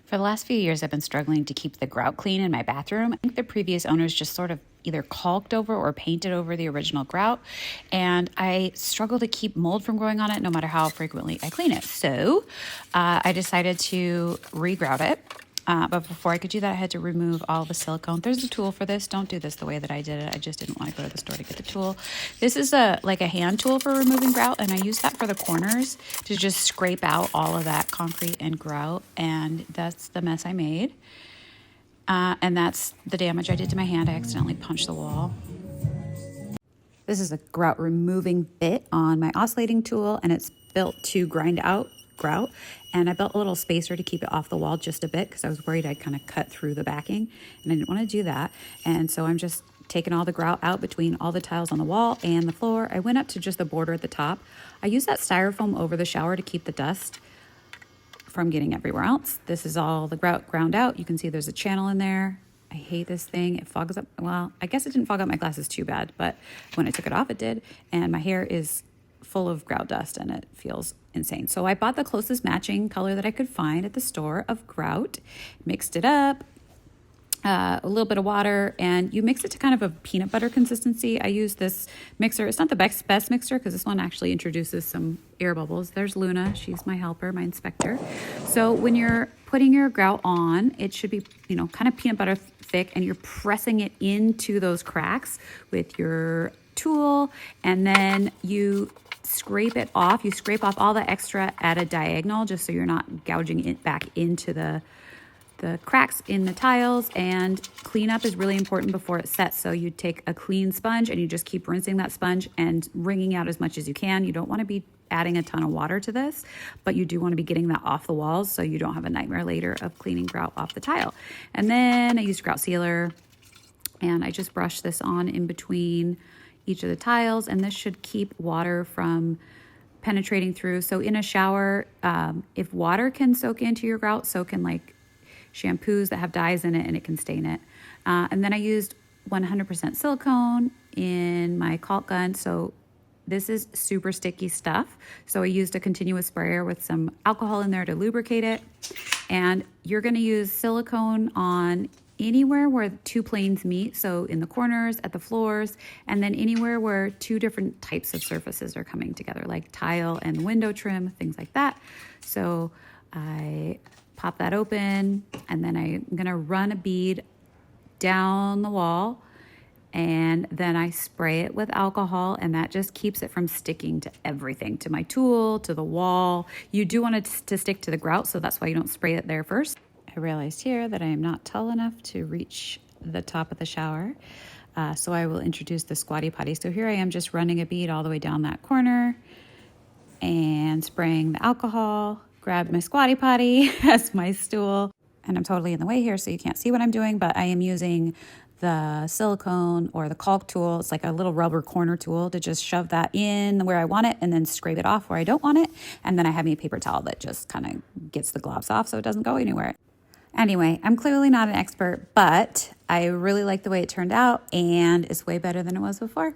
For the last few years, I've been struggling to keep the grout clean in my bathroom. I think the previous owners just sort of either caulked over or painted over the original grout, and I struggle to keep mold from growing on it no matter how frequently I clean it. So I decided to regrout it. But before I could do that, I had to remove all the silicone. There's a tool for this. Don't do this the way that I did it. I just didn't want to go to the store to get the tool. This is like a hand tool for removing grout, and I use that for the corners to just scrape out all of that concrete and grout, and that's the mess I made. And that's the damage I did to my hand. I accidentally punched the wall. This is a grout removing bit on my oscillating tool, and it's built to grind out grout, and I built a little spacer to keep it off the wall just a bit because I was worried I'd kind of cut through the backing, and I didn't want to do that. And so I'm just taking all the grout out between all the tiles on the wall and the floor. I went up to just the border at the top. I use that styrofoam over the shower to keep the dust from getting everywhere else. This is all the grout ground out. You can see there's a channel in there. I hate this thing. It fogs up. Well, I guess it didn't fog up my glasses too bad, but when I took it off, it did. And my hair is full of grout dust and it feels insane. So I bought the closest matching color that I could find at the store of grout, mixed it up, a little bit of water, and you mix it to kind of a peanut butter consistency. I use this mixer. It's not the best mixer because this one actually introduces some air bubbles. There's Luna. She's my helper, my inspector. So when you're putting your grout on, it should be, kind of peanut butter thick, and you're pressing it into those cracks with your tool, and then you scrape it off. You scrape off all the extra at a diagonal just so you're not gouging it back into the cracks in the tiles. And cleanup is really important before it sets. So you take a clean sponge and you just keep rinsing that sponge and wringing out as much as you can. You don't want to be adding a ton of water to this, but you do want to be getting that off the walls so you don't have a nightmare later of cleaning grout off the tile. And then I used grout sealer, and I just brush this on in between each of the tiles, and this should keep water from penetrating through. So in a shower, if water can soak into your grout, so can like shampoos that have dyes in it, and it can stain it. And then I used 100% silicone in my caulk gun. So this is super sticky stuff. So I used a continuous sprayer with some alcohol in there to lubricate it. And you're gonna use silicone on anywhere where two planes meet. So in the corners, at the floors, and then anywhere where two different types of surfaces are coming together, like tile and window trim, things like that. So I pop that open, and then I'm gonna run a bead down the wall, and then I spray it with alcohol, and that just keeps it from sticking to everything, to my tool, to the wall. You do want it to stick to the grout, so that's why you don't spray it there first. I realized here that I am not tall enough to reach the top of the shower, so I will introduce the squatty potty. So here I am just running a bead all the way down that corner and spraying the alcohol. Grabbed my squatty potty as my stool, and I'm totally in the way here so you can't see what I'm doing, but I am using the silicone or the caulk tool. It's like a little rubber corner tool to just shove that in where I want it and then scrape it off where I don't want it. And then I have me a paper towel that just kind of gets the globs off so it doesn't go anywhere. Anyway, I'm clearly not an expert, but I really like the way it turned out, and it's way better than it was before.